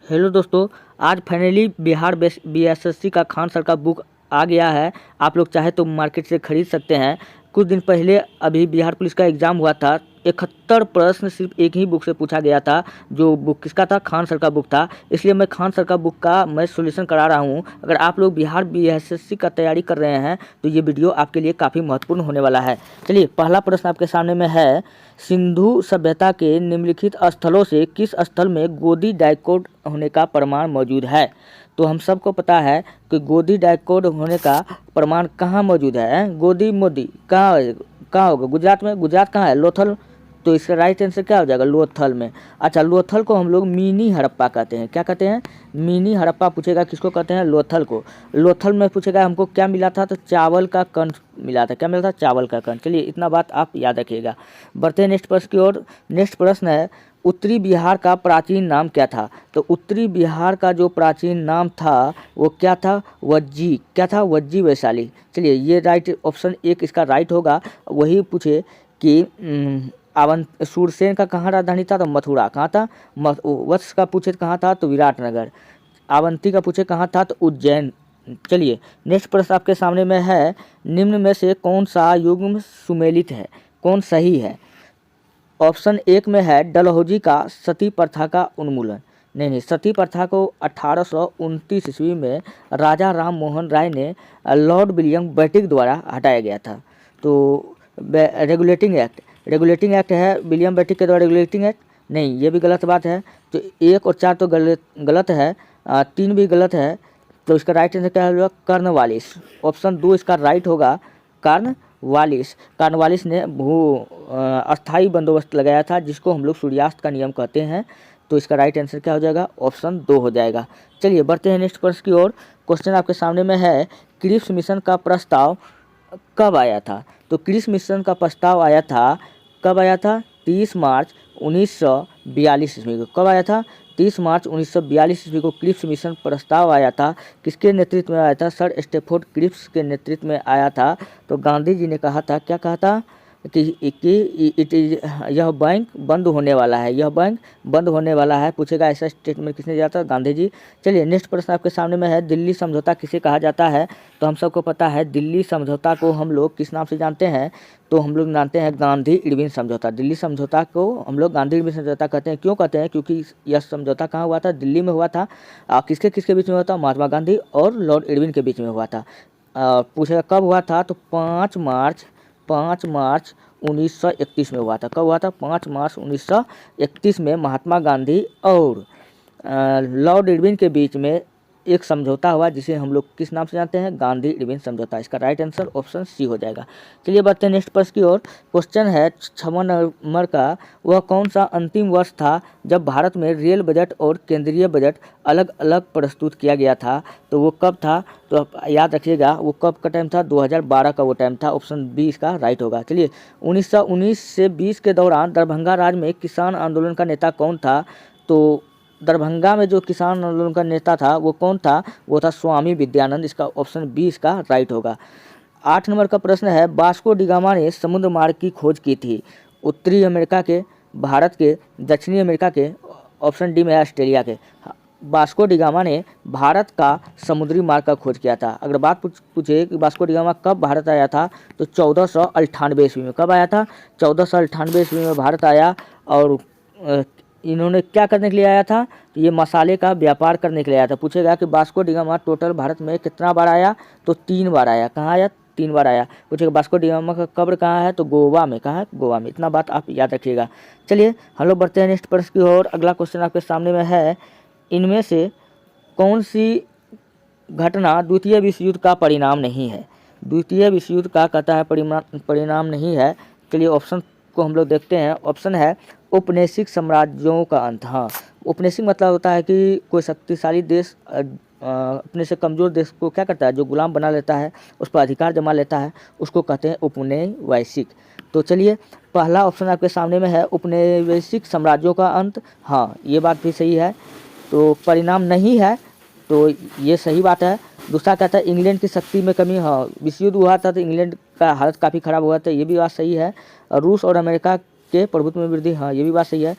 Hello दोस्तों, आज finally Bihar BSSC का खान सर का बुक आ गया है। आप लोग चाहे तो मार्केट से ख़रीद सकते हैं। कुछ दिन पहले अभी बिहार पुलिस का एग्ज़ाम हुआ था। 71 प्रश्न सिर्फ एक ही बुक से पूछा गया था। जो बुक किसका था? खान सर का बुक था। इसलिए मैं खान सर का बुक का मैं सॉल्यूशन करा रहा हूँ। अगर आप लोग बिहार बीएसएससी का तैयारी कर रहे हैं तो ये वीडियो आपके लिए काफ़ी महत्वपूर्ण होने वाला है। चलिए, पहला प्रश्न आपके सामने में है, सिंधु सभ्यता के निम्नलिखित स्थलों से किस स्थल में गोदी डाइकोट होने का प्रमाण मौजूद है? तो हम सबको पता है कि गोदी डाइकोट होने का प्रमाण कहाँ मौजूद है? गोदी मोदी कहाँ होगा? गुजरात में। गुजरात कहाँ है? लोथल। तो इसका राइट आंसर क्या हो जाएगा? लोथल में। अच्छा, लोथल को हम लोग मिनी हड़प्पा कहते हैं। क्या कहते हैं? मिनी हड़प्पा पूछेगा किसको कहते हैं? लोथल को। लोथल में पूछेगा हमको क्या मिला था? तो चावल का कण मिला था। क्या मिला था? चावल का कण। चलिए, इतना बात आप याद रखिएगा। बढ़ते हैं नेक्स्ट प्रश्न की ओर। नेक्स्ट प्रश्न है, उत्तरी बिहार का प्राचीन नाम क्या था? तो उत्तरी बिहार का जो प्राचीन नाम था वो क्या था? वज्जी। क्या था? वज्जी वैशाली। चलिए, ये राइट ऑप्शन एक इसका राइट होगा। वही पूछे कि सूरसेन का कहाँ राजधानी था? तो मथुरा। कहाँ था? वत्स का पूछे कहाँ था? तो विराटनगर। अवंती का पूछे कहाँ था? तो उज्जैन। चलिए, नेक्स्ट प्रश्न आपके सामने में है, निम्न में से कौन सा युग्म सुमेलित है? कौन सही है? ऑप्शन एक में है डलहौजी का सती प्रथा का उन्मूलन। नहीं, सती प्रथा को 1829 ईस्वी में राजा राम मोहन राय ने लॉर्ड विलियम बेंटिक द्वारा हटाया गया था। तो रेगुलेटिंग एक्ट है विलियम बेंटिक के द्वारा। रेगुलेटिंग एक्ट नहीं, ये भी गलत बात है। तो 1 और 4 तो गलत है, 3 भी गलत है। तो इसका राइट आंसर क्या होगा? कर्नवालिस। ऑप्शन 2 इसका राइट होगा, कार्नवालिस ने अस्थाई बंदोबस्त लगाया था, जिसको हम लोग सूर्यास्त का नियम कहते हैं। तो इसका राइट आंसर क्या हो जाएगा? ऑप्शन 2 हो जाएगा। चलिए, बढ़ते हैं नेक्स्ट प्रश्न की ओर। क्वेश्चन आपके सामने में है, क्रिप्स मिशन का प्रस्ताव कब आया था? तो क्रिप्स मिशन का प्रस्ताव आया था, कब आया था? 30 मार्च 1942 ईस्वी को। कब आया था? 30 मार्च 1942 ईस्वी को क्रिप्स मिशन प्रस्ताव आया था। किसके नेतृत्व में आया था? सर स्टैफोर्ड क्रिप्स के नेतृत्व में आया था। तो गांधी जी ने कहा था, क्या कहा था? कि यह बैंक बंद होने वाला है, यह बैंक बंद होने वाला है। पूछेगा ऐसा स्टेटमेंट किसने दिया था? गांधी जी। चलिए, नेक्स्ट प्रश्न आपके सामने में है, दिल्ली समझौता किसे कहा जाता है? तो हम सबको पता है दिल्ली समझौता को हम लोग किस नाम से जानते हैं? तो हम लोग जानते हैं गांधी इरविन समझौता। दिल्ली समझौता को हम लोग गांधी इरविन समझौता कहते हैं। क्यों कहते हैं? क्योंकि यह समझौता कहाँ हुआ था? दिल्ली में हुआ था। किसके किसके बीच में हुआ था? महात्मा गांधी और लॉर्ड इरविन के बीच में हुआ था। पूछेगा कब हुआ था? तो 5 मार्च 1931 में हुआ था। कब हुआ था? 5 मार्च 1931 में महात्मा गांधी और लॉर्ड इरविन के बीच में एक समझौता हुआ, जिसे हम लोग किस नाम से जानते हैं? गांधी इरविन समझौता। इसका राइट आंसर ऑप्शन सी हो जाएगा। चलिए, बढ़ते हैं नेक्स्ट प्रश्न की ओर। क्वेश्चन है 56 नंबर का, वह कौन सा अंतिम वर्ष था जब भारत में रेल बजट और केंद्रीय बजट अलग अलग प्रस्तुत किया गया था? तो वो कब था? तो आप याद रखिएगा, वो कब का टाइम था? 2012 का वो टाइम था। ऑप्शन बी इसका राइट होगा। चलिए, 1919 से 20 के दौरान दरभंगा राज्य में किसान आंदोलन का नेता कौन था? तो दरभंगा में जो किसान आंदोलन का नेता था वो कौन था? वो था स्वामी विद्यानंद। इसका ऑप्शन बी इसका राइट होगा। 8 नंबर का प्रश्न है, वास्को डी गामा ने समुद्र मार्ग की खोज की थी उत्तरी अमेरिका के, भारत के, दक्षिणी अमेरिका के? ऑप्शन डी में है ऑस्ट्रेलिया के। वास्को डी गामा ने भारत का समुद्री मार्ग का खोज किया था। अगर बात पूछे कि वास्को डी गामा कब भारत आया था, तो 1498 ईस्वी में। कब आया था? 1498 ईस्वी में भारत आया। और इन्होंने क्या करने के लिए आया था? तो ये मसाले का व्यापार करने के लिए आया था। पूछेगा कि Vasco D gamma total Bharat में कितना बार आया? तो 3 बार आया। कहाँ आया? 3 बार आया। पूछेगा वास्को डी गामा का कब्र कहाँ है? तो गोवा में। कहाँ है? गोवा में। इतना बात आप याद रखिएगा। चलिए, हम लोग बढ़ते हैं नेक्स्ट प्रश्न की ओर। अगला क्वेश्चन आपके सामने में है, इनमें से कौन सी घटना द्वितीय विश्व युद्ध का परिणाम नहीं है? द्वितीय विश्व युद्ध का कहता है परिणाम नहीं है। चलिए, ऑप्शन को हम लोग देखते हैं। ऑप्शन है औपनिवेशिक साम्राज्यों का अंत। हाँ, औपनिवेशिक मतलब होता है कि कोई शक्तिशाली देश अपने से कमज़ोर देश को क्या करता है? जो गुलाम बना लेता है, उस पर अधिकार जमा लेता है, उसको कहते हैं औपनिवेशिक। तो चलिए, पहला ऑप्शन आपके सामने में है औपनिवेशिक साम्राज्यों का अंत। हाँ, ये बात भी सही है। तो परिणाम नहीं है, तो ये सही बात है। दूसरा कहता है इंग्लैंड की शक्ति में कमी। हाँ, विश्व युद्ध हुआ था तो इंग्लैंड का हालत काफ़ी ख़राब हुआ था, ये भी बात सही है। रूस और अमेरिका के प्रभुत्व में वृद्धि। हाँ, ये भी बात सही है।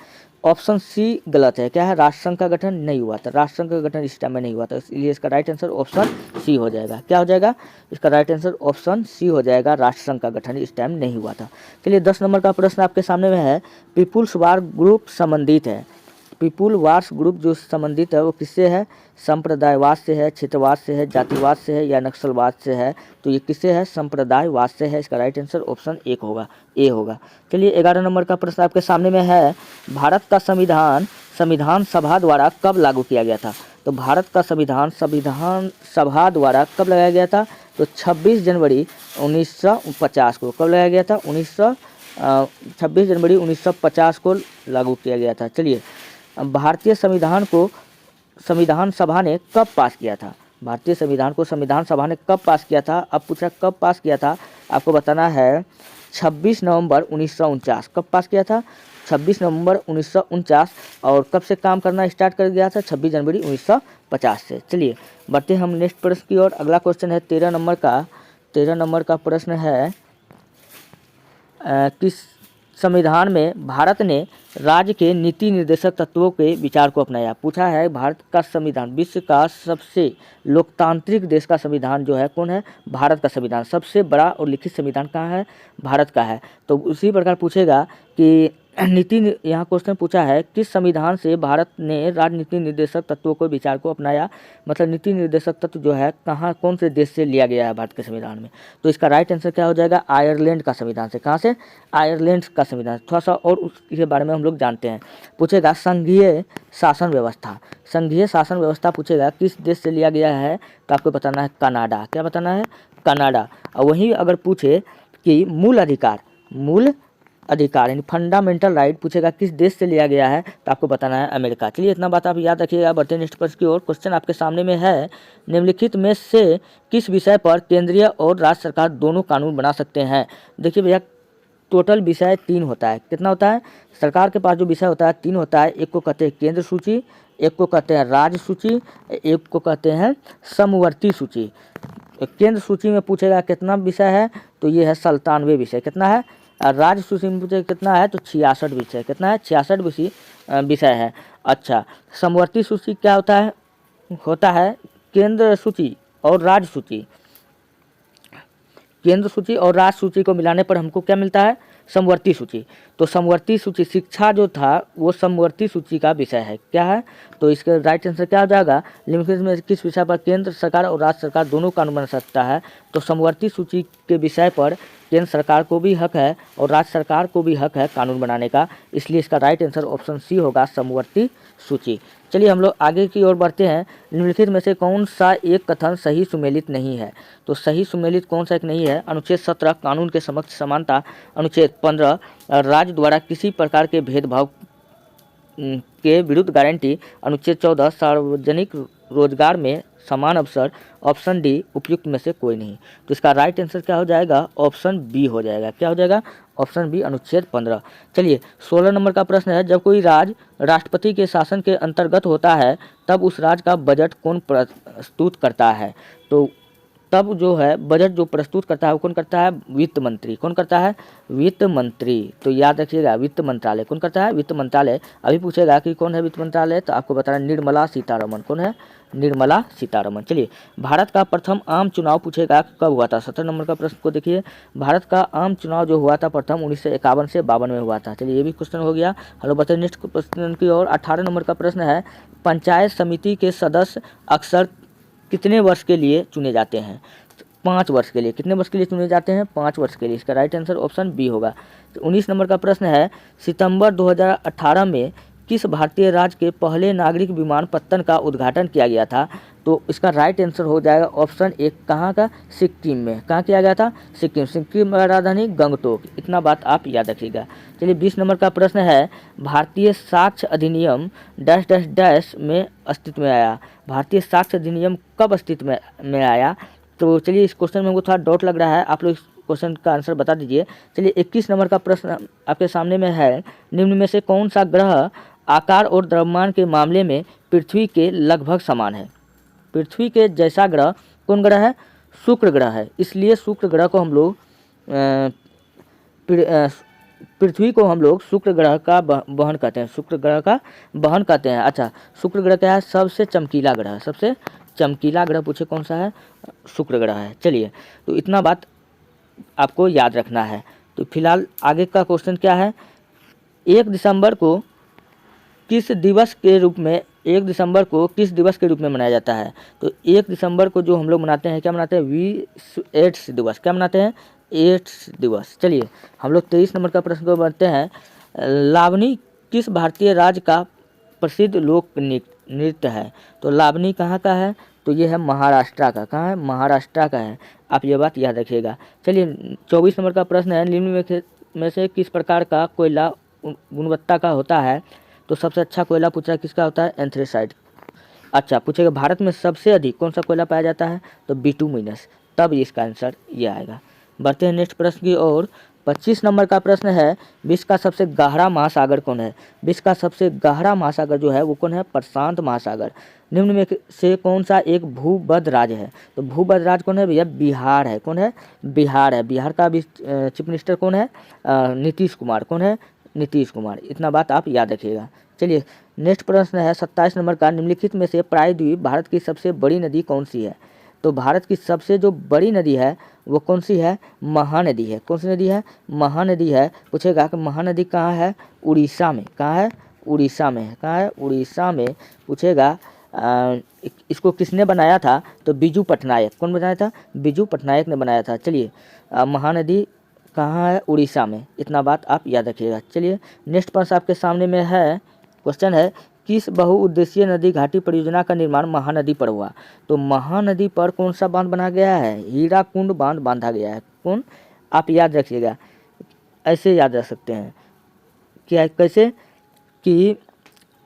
ऑप्शन सी गलत है। क्या है? राष्ट्रसंघ का गठन नहीं हुआ था, राष्ट्रसंघ का गठन इस टाइम में नहीं हुआ था, इसलिए इसका राइट आंसर ऑप्शन सी हो जाएगा। क्या हो जाएगा? इसका राइट आंसर ऑप्शन सी हो जाएगा, राष्ट्रसंघ का गठन इस टाइम नहीं हुआ था। चलिए 10 नंबर का प्रश्न आपके सामने में है, पीपुल्स वार ग्रुप संबंधित है। पीपुल वार्स ग्रुप जो संबंधित है वो किससे है? संप्रदायवाद से है, क्षेत्रवाद से है, जातिवाद से है या नक्सलवाद से है? तो ये किससे है? संप्रदायवाद से है। इसका राइट आंसर ऑप्शन एक होगा, ए होगा। चलिए 11 नंबर का प्रश्न आपके सामने में है, भारत का संविधान संविधान सभा द्वारा कब लागू किया गया था? तो भारत का संविधान संविधान सभा द्वारा कब लगाया गया था? तो 26 जनवरी 1950 को। कब लगाया गया था? 26 जनवरी 1950 को लागू किया गया था। चलिए भारतीय संविधान को संविधान सभा ने कब पास किया था? भारतीय संविधान को संविधान सभा ने कब पास किया था? अब पूछा कब पास किया था, आपको बताना है 26 नवंबर 1949। कब पास किया था? 26 नवंबर 1949। और कब से काम करना स्टार्ट कर गया था? 26 जनवरी 1950 से। चलिए बढ़ते हम नेक्स्ट प्रश्न की ओर। अगला क्वेश्चन है 13 नंबर का। 13 नंबर का प्रश्न है, किस संविधान में भारत ने राज्य के नीति निर्देशक तत्वों के विचार को अपनाया? पूछा है भारत का संविधान, विश्व का सबसे लोकतांत्रिक देश का संविधान जो है कौन है? भारत का संविधान। सबसे बड़ा और लिखित संविधान कहाँ है? भारत का है। तो उसी प्रकार पूछेगा कि यहाँ क्वेश्चन पूछा है, किस संविधान से भारत ने राजनीति निर्देशक तत्वों को विचार को अपनाया? मतलब नीति निर्देशक तत्व जो है कहाँ, कौन से देश से लिया गया है भारत के संविधान में? तो इसका राइट आंसर क्या हो जाएगा? आयरलैंड का संविधान से। कहाँ से? आयरलैंड का संविधान। थोड़ा सा और उसके बारे में हम लोग जानते हैं। पूछेगा संघीय शासन व्यवस्था। संघीय शासन व्यवस्था पूछेगा किस देश से लिया गया है? तो आपको बताना है कनाडा। क्या बताना है? कनाडा। और वहीं अगर पूछे कि मूल अधिकार यानी फंडामेंटल राइट पूछेगा किस देश से लिया गया है? तो आपको बताना है अमेरिका। चलिए इतना बात आप याद रखिएगा। बढ़ते नेक्स्ट प्रश्न की ओर। क्वेश्चन आपके सामने में है, निम्नलिखित में से किस विषय पर केंद्रीय और राज्य सरकार दोनों कानून बना सकते हैं? देखिए भैया, टोटल विषय 3 होता है। कितना होता है? सरकार के पास जो विषय होता है 3 होता है। एक को कहते हैं केंद्र सूची, एक को कहते हैं राज्य सूची, एक को कहते हैं समवर्ती सूची। केंद्र सूची में पूछेगा कितना विषय है? तो ये है 97 विषय। कितना है? राज्य सूची में पूछेगा कितना है? तो 66 विषय। कितना है? 66 विषय है। अच्छा, समवर्ती सूची क्या होता है? होता है केंद्र सूची और राज्य सूची। केंद्र सूची और राज्य सूची को मिलाने पर हमको क्या मिलता है? समवर्ती सूची। तो समवर्ती सूची, शिक्षा जो था वो समवर्ती सूची का विषय है। क्या है? तो इसका राइट आंसर क्या हो जाएगा? निम्नलिखित में किस विषय पर केंद्र सरकार और राज्य सरकार दोनों कानून बना सकता है? तो समवर्ती सूची के विषय पर केंद्र सरकार को भी हक है और राज्य सरकार को भी हक है कानून बनाने का, इसलिए इसका राइट आंसर ऑप्शन सी होगा, समवर्ती सूची। चलिए हम लोग आगे की ओर बढ़ते हैं। निम्नलिखित में से कौन सा एक कथन सही सुमेलित नहीं है? तो सही सुमेलित कौन सा एक नहीं है? अनुच्छेद 17 कानून के समक्ष समानता, अनुच्छेद 15 राज्य द्वारा किसी प्रकार के भेदभाव के विरुद्ध गारंटी, अनुच्छेद 14 सार्वजनिक रोजगार में समान अवसर, ऑप्शन डी उपयुक्त में से कोई नहीं। तो इसका राइट आंसर क्या हो जाएगा? ऑप्शन बी हो जाएगा। क्या हो जाएगा? ऑप्शन बी, अनुच्छेद 15। चलिए 16 नंबर का प्रश्न है, जब कोई राज्य राष्ट्रपति के शासन के अंतर्गत होता है तब उस राज्य का बजट कौन प्रस्तुत करता है? तो तब जो है बजट जो प्रस्तुत करता है वो कौन करता है? वित्त मंत्री। कौन करता है? वित्त मंत्री। तो याद रखिएगा वित्त मंत्रालय। कौन करता है? वित्त मंत्रालय। अभी पूछेगा कि कौन है वित्त मंत्रालय, तो आपको बताना निर्मला सीतारमण। कौन है? निर्मला सीतारमण। चलिए भारत का प्रथम आम चुनाव पूछेगा कब हुआ था? 17 नंबर का प्रश्न को देखिए, भारत का आम चुनाव जो हुआ था प्रथम 1951 से 52 में हुआ था। चलिए ये भी क्वेश्चन हो गया। हेलो बच्चे, नेक्स्ट क्वेश्चन की ओर। 18 नंबर का प्रश्न है, पंचायत समिति के सदस्य अक्सर कितने वर्ष के लिए चुने जाते हैं? 5 वर्ष के लिए। कितने वर्ष के लिए चुने जाते हैं? 5 वर्ष के लिए। इसका राइट आंसर ऑप्शन बी होगा। 19 नंबर का प्रश्न है, सितंबर 2018 में किस भारतीय राज्य के पहले नागरिक विमानपत्तन का उद्घाटन किया गया था? तो इसका राइट आंसर हो जाएगा ऑप्शन एक, कहाँ का? सिक्किम में। कहाँ किया गया था? सिक्किम। सिक्किम की राजधानी गंगटोक। इतना बात आप याद रखिएगा। चलिए 20 नंबर का प्रश्न है, भारतीय साक्ष्य अधिनियम डैश डैश डैश में अस्तित्व में आया। भारतीय साक्ष्य अधिनियम कब अस्तित्व में आया? तो चलिए इस क्वेश्चन में हमको थोड़ा डाउट लग रहा है, आप लोग इस क्वेश्चन का आंसर बता दीजिए। चलिए 21 नंबर का प्रश्न आपके सामने में है, निम्न में से कौन सा ग्रह आकार और द्रव्यमान के मामले में पृथ्वी के लगभग समान है? पृथ्वी के जैसा ग्रह कौन ग्रह है? शुक्र ग्रह है। इसलिए शुक्र ग्रह को हम लोग पृथ्वी को हम लोग शुक्र ग्रह का वहन कहते हैं, शुक्र ग्रह का वहन कहते हैं। अच्छा, शुक्र ग्रह क्या है? सबसे चमकीला ग्रह, सबसे चमकीला ग्रह पूछे कौन सा है? शुक्र ग्रह है। चलिए, तो इतना बात आपको याद रखना है। तो फिलहाल आगे का क्वेश्चन क्या है? 1 दिसंबर को किस दिवस के रूप में 1 दिसंबर को किस दिवस के रूप में मनाया जाता है? तो 1 दिसंबर को जो हम लोग मनाते हैं, क्या मनाते हैं? विश्व एड्स दिवस। क्या मनाते हैं? एड्स दिवस। चलिए, हम लोग 23 नंबर का प्रश्न को बढ़ते हैं। लावनी किस भारतीय राज्य का प्रसिद्ध लोक नृत्य है? तो लावनी कहाँ का है? तो ये है महाराष्ट्र का। कहाँ है? महाराष्ट्र का है। आप ये बात याद रखिएगा। चलिए, 24 नंबर का प्रश्न है, निम्न में से किस प्रकार का कोयला गुणवत्ता का होता है? तो सबसे अच्छा कोयला पूछा किसका होता है? एंथ्रेसाइट। अच्छा, पूछेगा भारत में सबसे अधिक कौन सा कोयला पाया जाता है? तो बिटुमिनस। तब इसका आंसर ये आएगा। बढ़ते हैं नेक्स्ट प्रश्न की ओर। 25 नंबर का प्रश्न है, विश्व का सबसे गहरा महासागर कौन है? विश्व का सबसे गहरा महासागर जो है वो कौन है? प्रशांत महासागर। निम्न में से कौन सा एक भूबद्ध राज्य है? तो भूबद्ध राज्य कौन है भैया? बिहार है। कौन है? बिहार है। बिहार का भी चीफ मिनिस्टर कौन है? नीतीश कुमार। कौन है? नीतीश कुमार। इतना बात आप याद रखिएगा। चलिए, नेक्स्ट प्रश्न है 27 नंबर का, निम्नलिखित में से प्रायद्वीप भारत की सबसे बड़ी नदी कौन सी है? तो भारत की सबसे जो बड़ी नदी है वो कौन सी है? महानदी है। कौन सी नदी है? महानदी है। पूछेगा कि महानदी कहाँ है? उड़ीसा में। कहाँ है? उड़ीसा में है। कहाँ है? उड़ीसा में। पूछेगा इसको किसने बनाया था? तो बिजू पटनायक। कौन बनाया था? बिजू पटनायक ने बनाया था। चलिए, महानदी कहाँ है? उड़ीसा में। इतना बात आप याद रखिएगा। चलिए, नेक्स्ट प्रश्न आपके सामने में है, क्वेश्चन है, किस बहुउद्देशीय नदी घाटी परियोजना का निर्माण महानदी पर हुआ? तो महानदी पर कौन सा बांध बना गया है? हीराकुंड बांध बांधा गया है। कौन? आप याद रखिएगा, ऐसे याद रख सकते हैं। क्या? कैसे? कि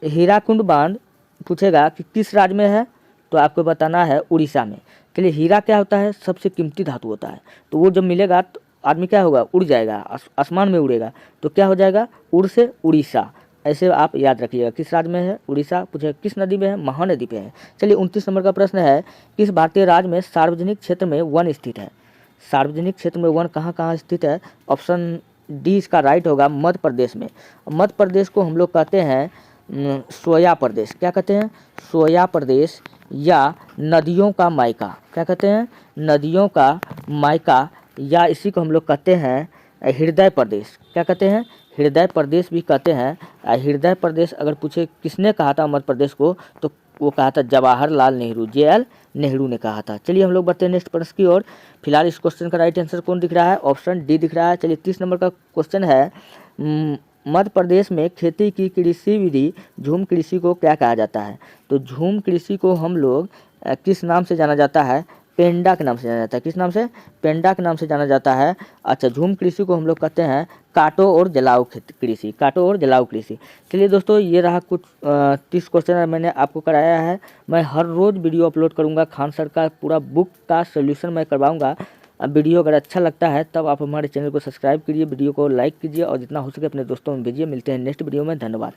हीराकुंड बांध पूछेगा कि किस राज्य में है? तो आपको बताना है उड़ीसा में। चलिए, हीरा क्या होता है? सबसे कीमती धातु होता है। तो वो जब मिलेगा तो आदमी क्या होगा? उड़ जाएगा, आसमान में उड़ेगा। तो क्या हो जाएगा? उड़ से उड़ीसा। ऐसे आप याद रखिएगा। किस राज्य में है? उड़ीसा। पूछे किस नदी में है? महानदी पे है। चलिए, 29 नंबर का प्रश्न है, किस भारतीय राज्य में सार्वजनिक क्षेत्र में वन स्थित है? सार्वजनिक क्षेत्र में वन कहाँ कहाँ स्थित है? ऑप्शन डी इसका राइट होगा, मध्य प्रदेश में। मध्य प्रदेश को हम लोग कहते हैं सोया प्रदेश। क्या कहते हैं? सोया प्रदेश, या नदियों का मायका। क्या कहते हैं? नदियों का मायका, या इसी को हम लोग कहते हैं हृदय प्रदेश। क्या कहते हैं? हृदय प्रदेश भी कहते हैं। हृदय प्रदेश अगर पूछे किसने कहा था मध्य प्रदेश को, तो वो कहा था जवाहरलाल नेहरू, JL नेहरू ने कहा था। चलिए, हम लोग बढ़ते हैं नेक्स्ट प्रश्न की ओर। फिलहाल इस क्वेश्चन का राइट आंसर कौन दिख रहा है? ऑप्शन डी दिख रहा है। चलिए, 30 नंबर का क्वेश्चन है, मध्य प्रदेश में खेती की कृषि विधि झूम कृषि को क्या कहा जाता है? तो झूम कृषि को हम लोग किस नाम से जाना जाता है? पेंडा के नाम से जाना जाता है। किस नाम से? पेंडा के नाम से जाना जाता है। अच्छा, झूम कृषि को हम लोग कहते हैं काटो और जलाओ कृषि। काटो और जलाओ कृषि। चलिए दोस्तों, ये रहा कुछ 30 क्वेश्चन मैंने आपको कराया है। मैं हर रोज़ वीडियो अपलोड करूँगा। खान सर का पूरा बुक का सोल्यूशन मैं करवाऊँगा। वीडियो अगर अच्छा लगता है तब आप हमारे चैनल को सब्सक्राइब कीजिए, वीडियो को लाइक कीजिए और जितना हो सके अपने दोस्तों में भेजिए। मिलते हैं नेक्स्ट वीडियो में। धन्यवाद।